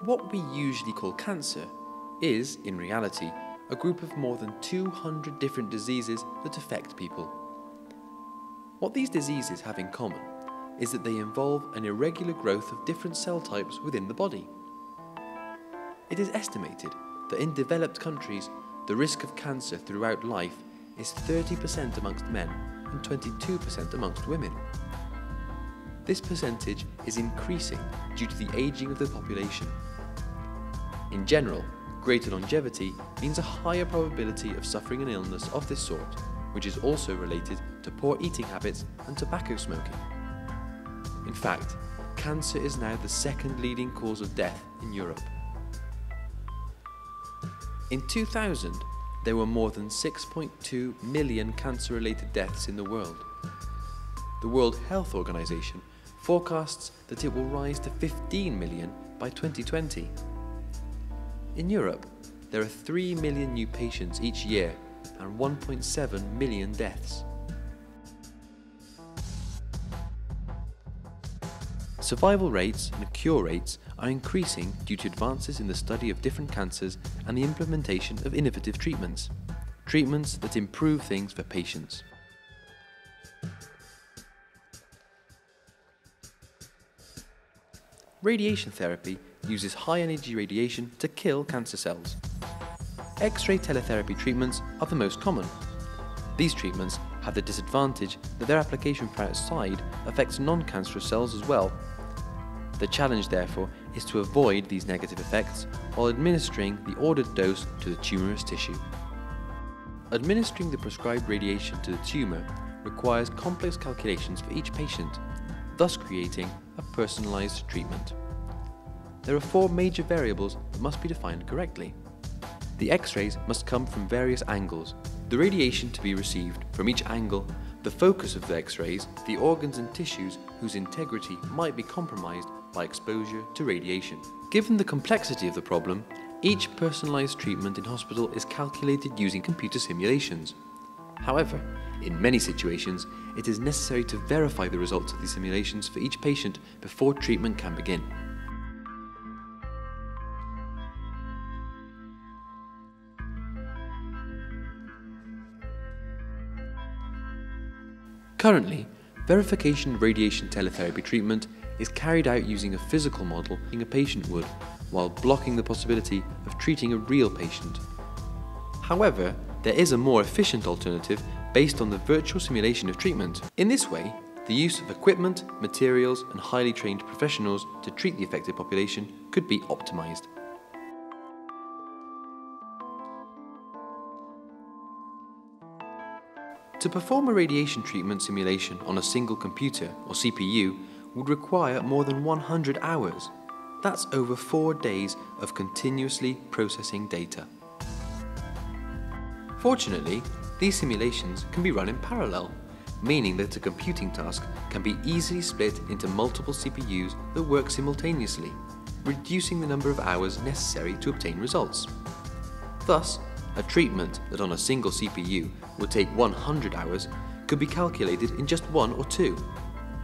What we usually call cancer is, in reality, a group of more than 200 different diseases that affect people. What these diseases have in common is that they involve an irregular growth of different cell types within the body. It is estimated that in developed countries, the risk of cancer throughout life is 30% amongst men and 22% amongst women. This percentage is increasing due to the aging of the population. In general, greater longevity means a higher probability of suffering an illness of this sort, which is also related to poor eating habits and tobacco smoking. In fact, cancer is now the second leading cause of death in Europe. In 2000, there were more than 6.2 million cancer-related deaths in the world. The World Health Organization forecasts that it will rise to 15 million by 2020. In Europe, there are 3 million new patients each year and 1.7 million deaths. Survival rates and cure rates are increasing due to advances in the study of different cancers and the implementation of innovative treatments that improve things for patients. Radiation therapy uses high-energy radiation to kill cancer cells. X-ray teletherapy treatments are the most common. These treatments have the disadvantage that their application from outside affects non-cancerous cells as well. The challenge, therefore, is to avoid these negative effects while administering the ordered dose to the tumorous tissue. Administering the prescribed radiation to the tumour requires complex calculations for each patient, thus creating a personalised treatment. There are 4 major variables that must be defined correctly. The X-rays must come from various angles. The radiation to be received from each angle, the focus of the X-rays, the organs and tissues whose integrity might be compromised by exposure to radiation. Given the complexity of the problem, each personalised treatment in hospital is calculated using computer simulations. However, in many situations, it is necessary to verify the results of these simulations for each patient before treatment can begin. Currently, verification of radiation teletherapy treatment is carried out using a physical model a patient would, while blocking the possibility of treating a real patient. However, there is a more efficient alternative based on the virtual simulation of treatment. In this way, the use of equipment, materials, and highly trained professionals to treat the affected population could be optimized. To perform a radiation treatment simulation on a single computer or CPU would require more than 100 hours. That's over 4 days of continuously processing data. Fortunately, these simulations can be run in parallel, meaning that a computing task can be easily split into multiple CPUs that work simultaneously, reducing the number of hours necessary to obtain results. Thus, a treatment that on a single CPU would take 100 hours could be calculated in just 1 or 2.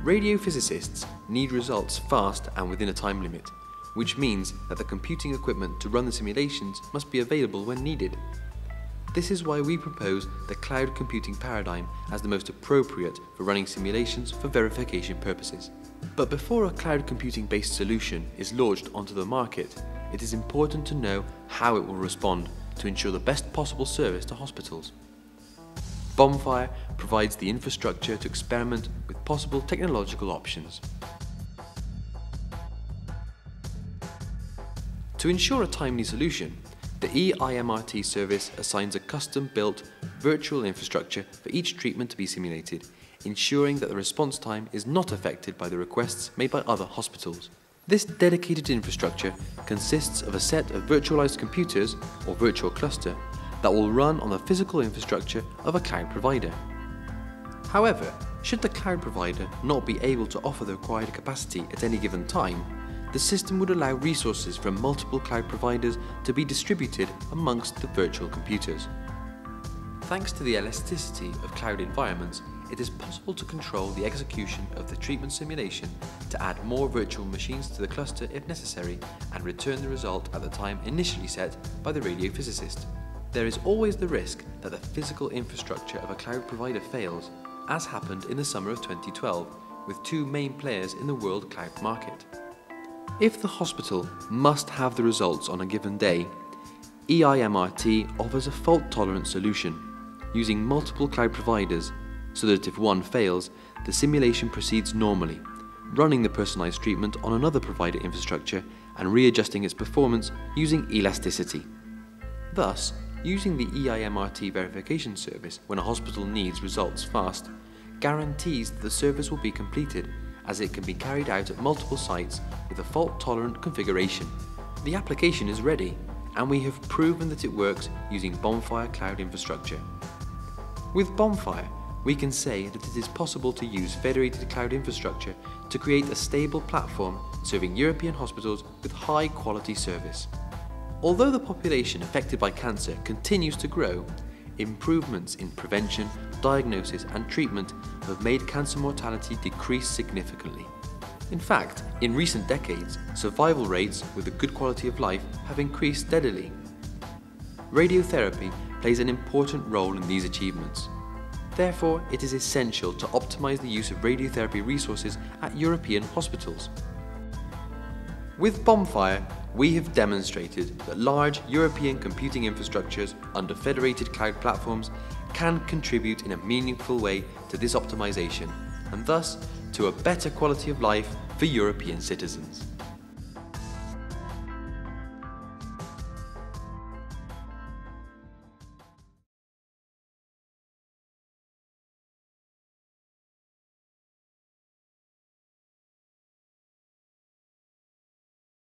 Radiophysicists need results fast and within a time limit, which means that the computing equipment to run the simulations must be available when needed. This is why we propose the cloud computing paradigm as the most appropriate for running simulations for verification purposes. But before a cloud computing-based solution is launched onto the market, it is important to know how it will respond to ensure the best possible service to hospitals. BonFIRE provides the infrastructure to experiment with possible technological options. To ensure a timely solution, the EIMRT service assigns a custom-built virtual infrastructure for each treatment to be simulated, ensuring that the response time is not affected by the requests made by other hospitals. This dedicated infrastructure consists of a set of virtualized computers, or virtual cluster, that will run on the physical infrastructure of a cloud provider. However, should the cloud provider not be able to offer the required capacity at any given time, the system would allow resources from multiple cloud providers to be distributed amongst the virtual computers. Thanks to the elasticity of cloud environments, it is possible to control the execution of the treatment simulation to add more virtual machines to the cluster if necessary and return the result at the time initially set by the radiophysicist. There is always the risk that the physical infrastructure of a cloud provider fails, as happened in the summer of 2012 with two main players in the world cloud market. If the hospital must have the results on a given day, EIMRT offers a fault-tolerant solution, using multiple cloud providers, so that if one fails, the simulation proceeds normally, running the personalized treatment on another provider infrastructure and readjusting its performance using elasticity. Thus, using the EIMRT verification service when a hospital needs results fast guarantees that the service will be completed, as it can be carried out at multiple sites with a fault-tolerant configuration. The application is ready, and we have proven that it works using BonFIRE cloud infrastructure. With BonFIRE, we can say that it is possible to use federated cloud infrastructure to create a stable platform serving European hospitals with high-quality service. Although the population affected by cancer continues to grow, improvements in prevention, diagnosis and treatment have made cancer mortality decrease significantly. In fact, in recent decades, survival rates with a good quality of life have increased steadily. Radiotherapy plays an important role in these achievements. Therefore, it is essential to optimize the use of radiotherapy resources at European hospitals. With BonFIRE, we have demonstrated that large European computing infrastructures under federated cloud platforms can contribute in a meaningful way to this optimization, and thus to a better quality of life for European citizens.